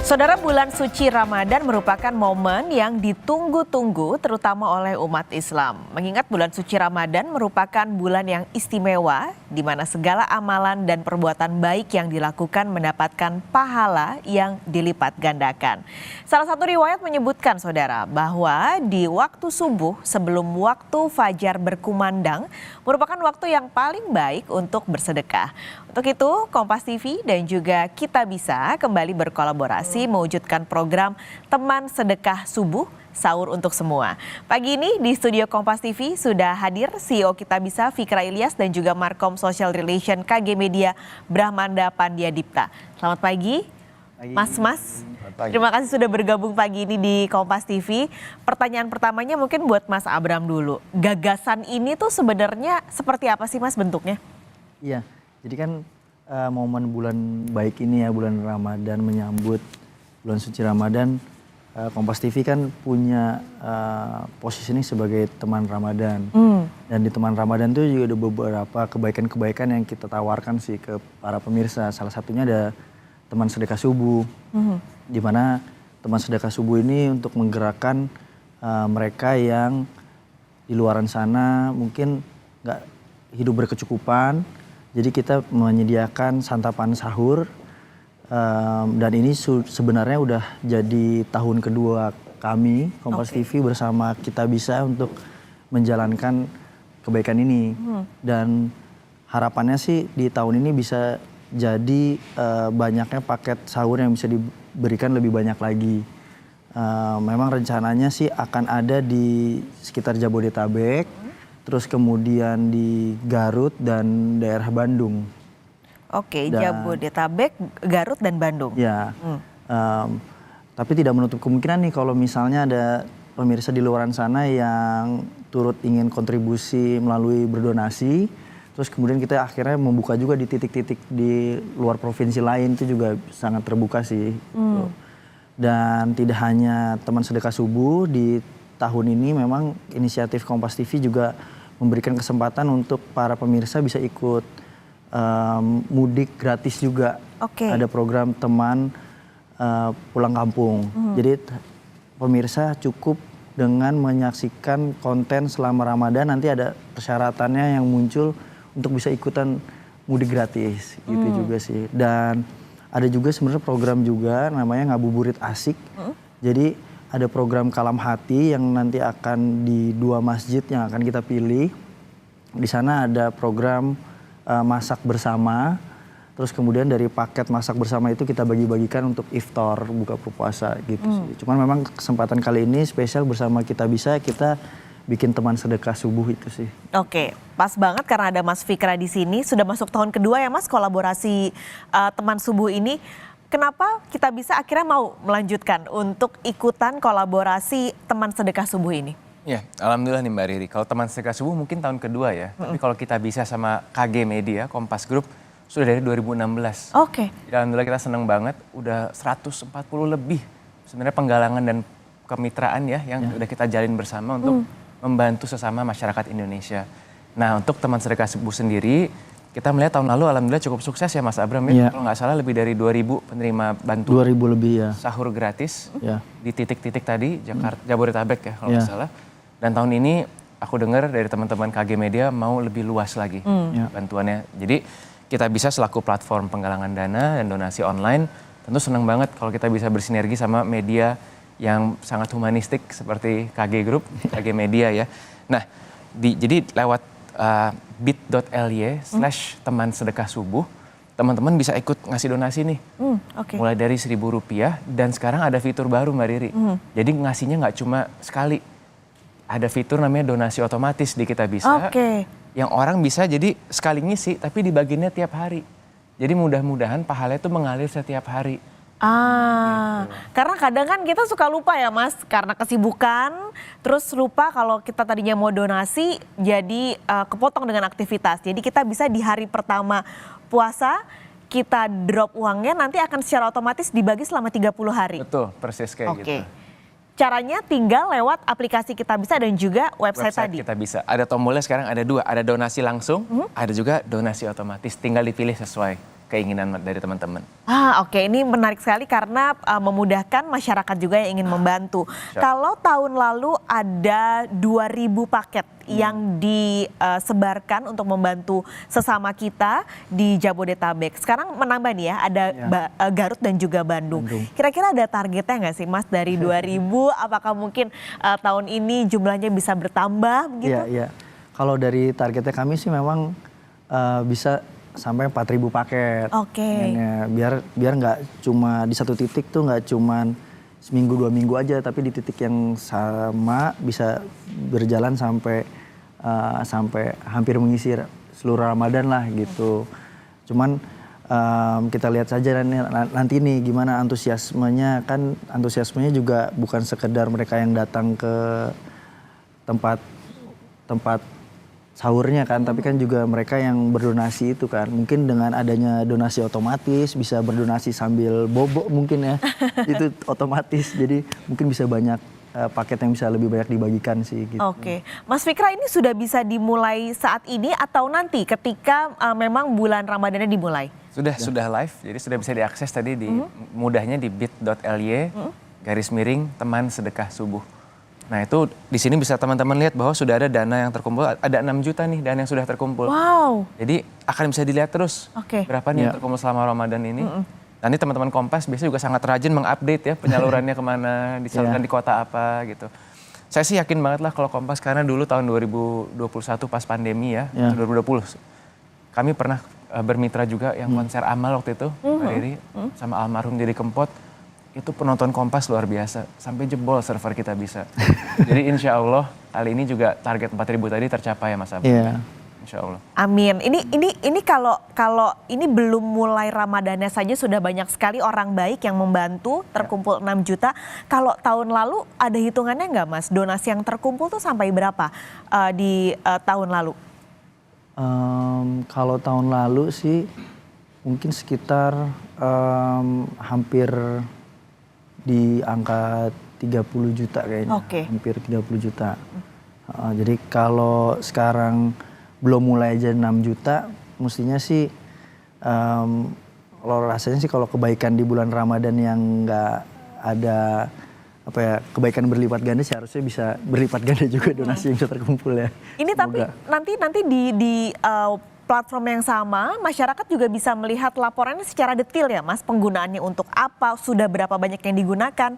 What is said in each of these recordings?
Saudara, bulan suci Ramadan merupakan momen yang ditunggu-tunggu terutama oleh umat Islam. Mengingat bulan suci Ramadan merupakan bulan yang istimewa di mana segala amalan dan perbuatan baik yang dilakukan mendapatkan pahala yang dilipat gandakan. Salah satu riwayat menyebutkan, saudara, bahwa di waktu subuh sebelum waktu fajar berkumandang merupakan waktu yang paling baik untuk bersedekah. Untuk itu, Kompas TV dan juga Kita Bisa kembali berkolaborasi mewujudkan program Teman Sedekah Subuh Sahur untuk Semua. Pagi ini di studio Kompas TV sudah hadir CEO Kita Bisa Fikra Ilyas dan juga Markom Social Relation KG Media Brahmanda Pandiadipta. Selamat pagi, Mas. Terima kasih sudah bergabung pagi ini di Kompas TV. Pertanyaan pertamanya mungkin buat Mas Abram dulu. Gagasan ini tuh sebenarnya seperti apa sih, Mas, bentuknya? Iya, jadi kan momen bulan baik ini ya, bulan Ramadan, menyambut bulan suci Ramadan, Kompas TV kan punya posisi ini sebagai teman Ramadan. Dan di teman Ramadan itu juga ada beberapa kebaikan-kebaikan yang kita tawarkan sih ke para pemirsa. Salah satunya ada teman sedekah subuh, di mana teman sedekah subuh ini untuk menggerakkan mereka yang di luaran sana mungkin nggak hidup berkecukupan. Jadi kita menyediakan santapan sahur, dan ini sebenarnya udah jadi tahun kedua kami Kompas TV bersama Kita Bisa untuk menjalankan kebaikan ini. Dan harapannya sih di tahun ini bisa jadi banyaknya paket sahur yang bisa diberikan lebih banyak lagi. Memang rencananya sih akan ada di sekitar Jabodetabek, terus kemudian di Garut dan daerah Bandung. Oke, Jabodetabek, Garut dan Bandung. Ya, tapi tidak menutup kemungkinan nih kalau misalnya ada pemirsa di luaran sana yang turut ingin kontribusi melalui berdonasi. Terus kemudian kita akhirnya membuka juga di titik-titik di luar provinsi lain, itu juga sangat terbuka sih. Dan tidak hanya teman sedekah subuh, di tahun ini memang inisiatif Kompas TV juga memberikan kesempatan untuk para pemirsa bisa ikut mudik gratis juga. Ada program teman pulang kampung. Jadi pemirsa cukup dengan menyaksikan konten selama Ramadan, nanti ada persyaratannya yang muncul untuk bisa ikutan mudik gratis gitu juga sih. Dan ada juga sebenarnya program juga namanya Ngabuburit Asik. Jadi ada program Kalam Hati yang nanti akan di 2 masjid yang akan kita pilih. Di sana ada program masak bersama. Terus kemudian dari paket masak bersama itu kita bagi-bagikan untuk iftar, buka puasa gitu sih. Cuman memang kesempatan kali ini spesial bersama Kita Bisa, kita bikin teman sedekah subuh itu sih. Oke, pas banget karena ada Mas Fikra di sini. Sudah masuk tahun kedua ya, Mas, kolaborasi teman subuh ini. Kenapa Kita Bisa akhirnya mau melanjutkan untuk ikutan kolaborasi teman sedekah subuh ini? Ya, alhamdulillah nih Mbak Riri. Kalau teman sedekah subuh mungkin tahun kedua ya. Tapi kalau Kita Bisa sama KG Media, Kompas Group, sudah dari 2016. Alhamdulillah kita seneng banget. Udah 140 lebih sebenarnya penggalangan dan kemitraan ya yang udah kita jalin bersama untuk membantu sesama masyarakat Indonesia. Nah, untuk teman sedekah subuh sendiri, kita melihat tahun lalu alhamdulillah cukup sukses ya Mas Abram ya. Kalau nggak salah lebih dari 2.000 penerima bantuan 2.000 lebih ya. Sahur gratis di titik-titik tadi, Jabodetabek ya kalau nggak salah. Dan tahun ini aku dengar dari teman-teman KG Media mau lebih luas lagi bantuannya. Jadi Kita Bisa selaku platform penggalangan dana dan donasi online, tentu senang banget kalau kita bisa bersinergi sama media yang sangat humanistik seperti KG Group, KG Media ya. Nah, jadi lewat bit.ly/teman sedekah subuh, teman-teman bisa ikut ngasih donasi nih. Mulai dari Rp1.000 dan sekarang ada fitur baru Mbak Riri. Jadi ngasihnya nggak cuma sekali. Ada fitur namanya donasi otomatis di Kita Bisa. Yang orang bisa jadi sekali ngisi tapi dibaginya tiap hari. Jadi mudah-mudahan pahalanya itu mengalir setiap hari. Karena kadang kan kita suka lupa ya Mas, karena kesibukan, terus lupa kalau kita tadinya mau donasi, jadi kepotong dengan aktivitas. Jadi kita bisa di hari pertama puasa, kita drop uangnya, nanti akan secara otomatis dibagi selama 30 hari. Betul, persis kayak gitu. Caranya tinggal lewat aplikasi Kita Bisa dan juga website tadi. Kita Bisa. Ada tombolnya sekarang ada 2, ada donasi langsung, ada juga donasi otomatis. Tinggal dipilih sesuai. keinginan dari teman-teman. Oke, ini menarik sekali karena memudahkan masyarakat juga yang ingin membantu. Kalau tahun lalu ada 2.000 paket yang disebarkan untuk membantu sesama kita di Jabodetabek. Sekarang menambah nih ya, ada Garut dan juga Bandung. Kira-kira ada targetnya nggak sih Mas dari 2.000? Apakah mungkin tahun ini jumlahnya bisa bertambah begitu? Iya. Kalau dari targetnya kami sih memang bisa sampai 4.000 paket. Oke. Biar nggak cuma di satu titik tuh, nggak cuma seminggu 2 minggu aja, tapi di titik yang sama bisa berjalan sampai hampir mengisi seluruh Ramadan lah gitu. Cuman kita lihat saja nanti nih gimana antusiasmenya. Kan antusiasmenya juga bukan sekedar mereka yang datang ke tempat sahurnya kan, tapi kan juga mereka yang berdonasi itu kan. Mungkin dengan adanya donasi otomatis, bisa berdonasi sambil bobo mungkin ya. Itu otomatis, jadi mungkin bisa banyak paket yang bisa lebih banyak dibagikan sih gitu. Oke, Mas Fikra, ini sudah bisa dimulai saat ini atau nanti ketika memang bulan Ramadannya dimulai? Sudah live, jadi sudah bisa diakses tadi mudahnya di bit.ly /teman sedekah subuh. Nah itu di sini bisa teman-teman lihat bahwa sudah ada dana yang terkumpul, ada 6 juta nih dana yang sudah terkumpul. Wow. Jadi akan bisa dilihat terus berapa nih yang terkumpul selama Ramadan ini. Nanti teman-teman Kompas biasanya juga sangat rajin mengupdate ya penyalurannya kemana, disalurkan di kota apa gitu. Saya sih yakin banget lah kalau Kompas, karena dulu tahun 2021 pas pandemi ya, 2020. Kami pernah bermitra juga yang konser amal waktu itu, Mbak Riri, sama almarhum Didi Kempot. Itu penonton Kompas luar biasa, sampai jebol server kita bisa. Jadi insya Allah kali ini juga target 4.000 tadi tercapai ya Mas Abang. Iya. Insya Allah. Amin. Ini kalau ini belum mulai Ramadannya saja sudah banyak sekali orang baik yang membantu, terkumpul 6 juta. Kalau tahun lalu ada hitungannya nggak Mas? Donasi yang terkumpul tuh sampai berapa di tahun lalu? Kalau tahun lalu sih mungkin sekitar hampir di angka 30 juta kayaknya. Hampir 30 juta. Jadi kalau sekarang belum mulai aja 6 juta, mestinya sih kalau rasanya sih kalau kebaikan di bulan Ramadan yang nggak ada kebaikan berlipat ganda, seharusnya bisa berlipat ganda juga donasi yang bisa terkumpul ya. Ini semoga. Tapi nanti di platform yang sama, masyarakat juga bisa melihat laporannya secara detail ya Mas, penggunaannya untuk apa, sudah berapa banyak yang digunakan.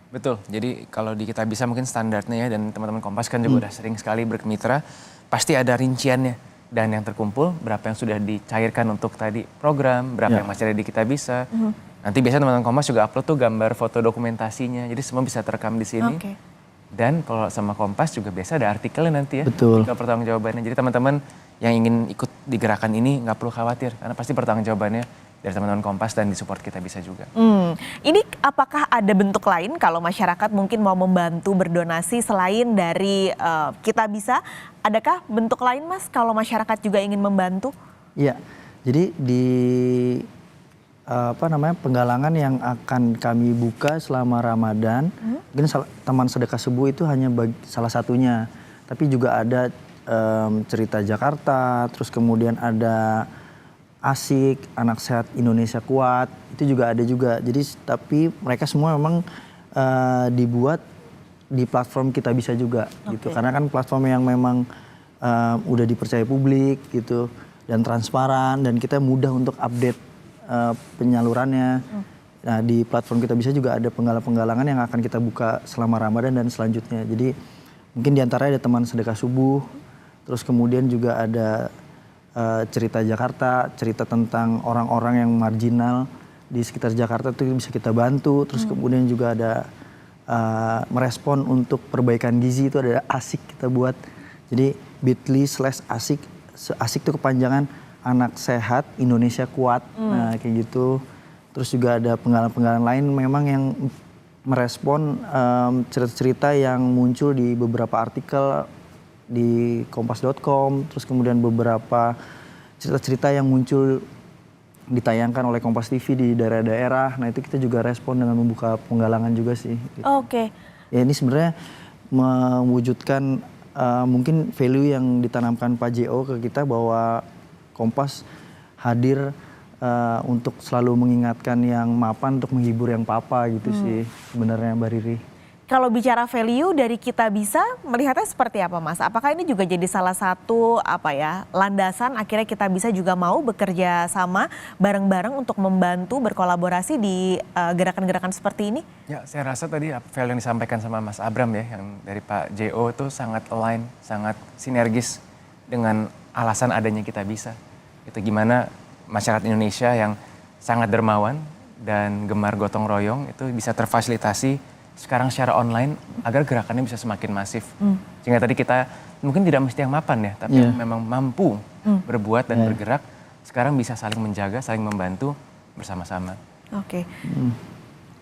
Betul, jadi kalau di Kita Bisa mungkin standarnya ya, dan teman-teman Kompas kan juga udah sering sekali bermitra, pasti ada rinciannya. Dan yang terkumpul, berapa yang sudah dicairkan untuk tadi program, berapa yang masih ada di Kita Bisa. Nanti biasanya teman-teman Kompas juga upload tuh gambar foto dokumentasinya, jadi semua bisa terekam di sini. Dan kalau sama Kompas juga biasa ada artikelnya nanti ya. Betul. Pertanggungjawabannya, jadi teman-teman yang ingin ikut di gerakan ini nggak perlu khawatir, karena pasti pertanggungjawabannya dari teman-teman Kompas dan disupport Kita Bisa juga. Ini apakah ada bentuk lain kalau masyarakat mungkin mau membantu berdonasi selain dari Kita Bisa? Adakah bentuk lain Mas kalau masyarakat juga ingin membantu? Iya, jadi di penggalangan yang akan kami buka selama Ramadan, mungkin teman sedekah subuh itu hanya salah satunya, tapi juga ada cerita Jakarta, terus kemudian ada Asik, Anak Sehat Indonesia Kuat, itu juga ada juga. Jadi tapi mereka semua memang dibuat di platform Kita Bisa juga gitu, karena kan platform yang memang udah dipercaya publik gitu dan transparan, dan kita mudah untuk update penyalurannya. Nah di platform Kita Bisa juga ada penggalangan yang akan kita buka selama Ramadan dan selanjutnya. Jadi mungkin diantaranya ada teman sedekah subuh. Terus kemudian juga ada cerita Jakarta, cerita tentang orang-orang yang marginal di sekitar Jakarta itu bisa kita bantu. Terus kemudian juga ada merespon untuk perbaikan gizi, itu ada Asik kita buat. Jadi bit.ly/asik, Asik itu kepanjangan Anak Sehat Indonesia Kuat, nah kayak gitu. Terus juga ada penggalangan-penggalangan lain memang yang merespon cerita-cerita yang muncul di beberapa artikel di kompas.com, terus kemudian beberapa cerita-cerita yang muncul ditayangkan oleh Kompas TV di daerah-daerah. Nah itu kita juga respon dengan membuka penggalangan juga sih. Oke. Ya ini sebenarnya mewujudkan mungkin value yang ditanamkan Pak JO ke kita, bahwa Kompas hadir untuk selalu mengingatkan yang mapan untuk menghibur yang papa gitu sih sebenarnya Mbak Riri. Kalau bicara value dari Kita Bisa, melihatnya seperti apa Mas? Apakah ini juga jadi salah satu landasan akhirnya Kita Bisa juga mau bekerja sama bareng-bareng untuk membantu berkolaborasi di gerakan-gerakan seperti ini? Ya, saya rasa tadi value yang disampaikan sama Mas Abram ya, yang dari Pak JO itu sangat align, sangat sinergis dengan alasan adanya Kita Bisa. Itu gimana masyarakat Indonesia yang sangat dermawan dan gemar gotong royong itu bisa terfasilitasi sekarang secara online agar gerakannya bisa semakin masif. Sehingga tadi kita mungkin tidak mesti yang mapan ya, tapi yang memang mampu berbuat dan bergerak, sekarang bisa saling menjaga, saling membantu bersama-sama. Oke.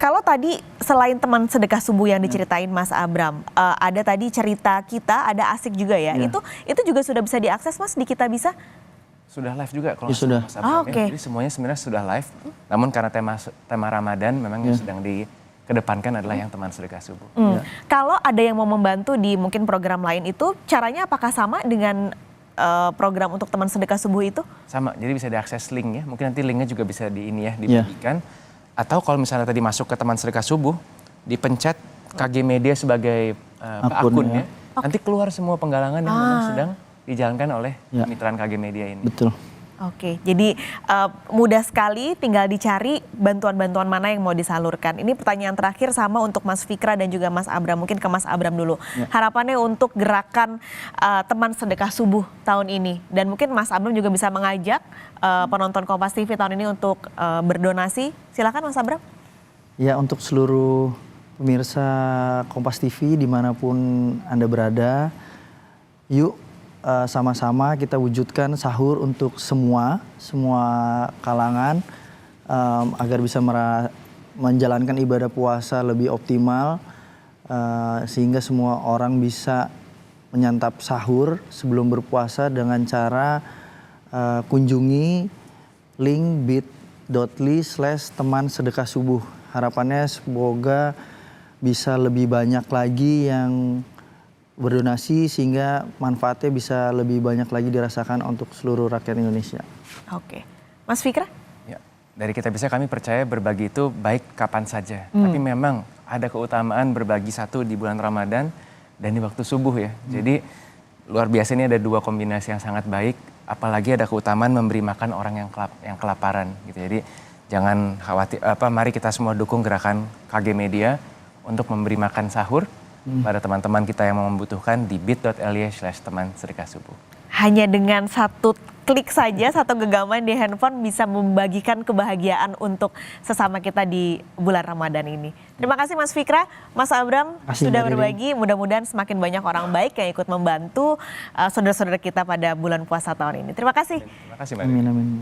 Kalau tadi selain teman sedekah subuh yang diceritain Mas Abram, ada tadi cerita kita, ada asik juga ya. Itu juga sudah bisa diakses Mas di Kita Bisa? Sudah live juga kalau sudah. Mas Abram ya. Jadi semuanya sebenarnya sudah live. Namun karena tema Ramadan memang yang sedang dikedepankan adalah yang teman sedekah subuh. Kalau ada yang mau membantu di mungkin program lain itu, caranya apakah sama dengan program untuk teman sedekah subuh itu? Sama, jadi bisa diakses link ya. Mungkin nanti linknya juga bisa dibagikan. Atau kalau misalnya tadi masuk ke teman sedekah subuh, dipencet KG Media sebagai akunnya. Nanti keluar semua penggalangan yang memang sedang dijalankan oleh kemitraan KG Media ini. Betul. Oke, jadi mudah sekali, tinggal dicari bantuan-bantuan mana yang mau disalurkan. Ini pertanyaan terakhir sama untuk Mas Fikra dan juga Mas Abram. Mungkin ke Mas Abram dulu. Harapannya untuk gerakan teman sedekah subuh tahun ini. Dan mungkin Mas Abram juga bisa mengajak penonton Kompas TV tahun ini untuk berdonasi. Silakan Mas Abram. Ya, untuk seluruh pemirsa Kompas TV dimanapun Anda berada, yuk sama-sama kita wujudkan sahur untuk semua kalangan agar bisa menjalankan ibadah puasa lebih optimal sehingga semua orang bisa menyantap sahur sebelum berpuasa dengan cara kunjungi link bit.ly/teman sedekah subuh. Harapannya semoga bisa lebih banyak lagi yang berdonasi sehingga manfaatnya bisa lebih banyak lagi dirasakan untuk seluruh rakyat Indonesia. Oke. Mas Fikra? Ya, dari Kita Bisa kami percaya berbagi itu baik kapan saja. Tapi memang ada keutamaan berbagi satu di bulan Ramadan dan di waktu subuh ya. Jadi luar biasa ini ada dua kombinasi yang sangat baik. Apalagi ada keutamaan memberi makan orang yang kelaparan gitu. Jadi jangan khawatir, mari kita semua dukung gerakan KG Media untuk memberi makan sahur pada teman-teman kita yang membutuhkan di bit.ly/teman sedekah subuh. Hanya dengan satu klik saja, satu genggaman di handphone bisa membagikan kebahagiaan untuk sesama kita di bulan Ramadan ini. Terima kasih Mas Fikra, Mas Abram sudah berbagi. Mudah-mudahan semakin banyak orang baik yang ikut membantu saudara-saudara kita pada bulan puasa tahun ini. Terima kasih. Terima kasih Mbak. Amin, amin.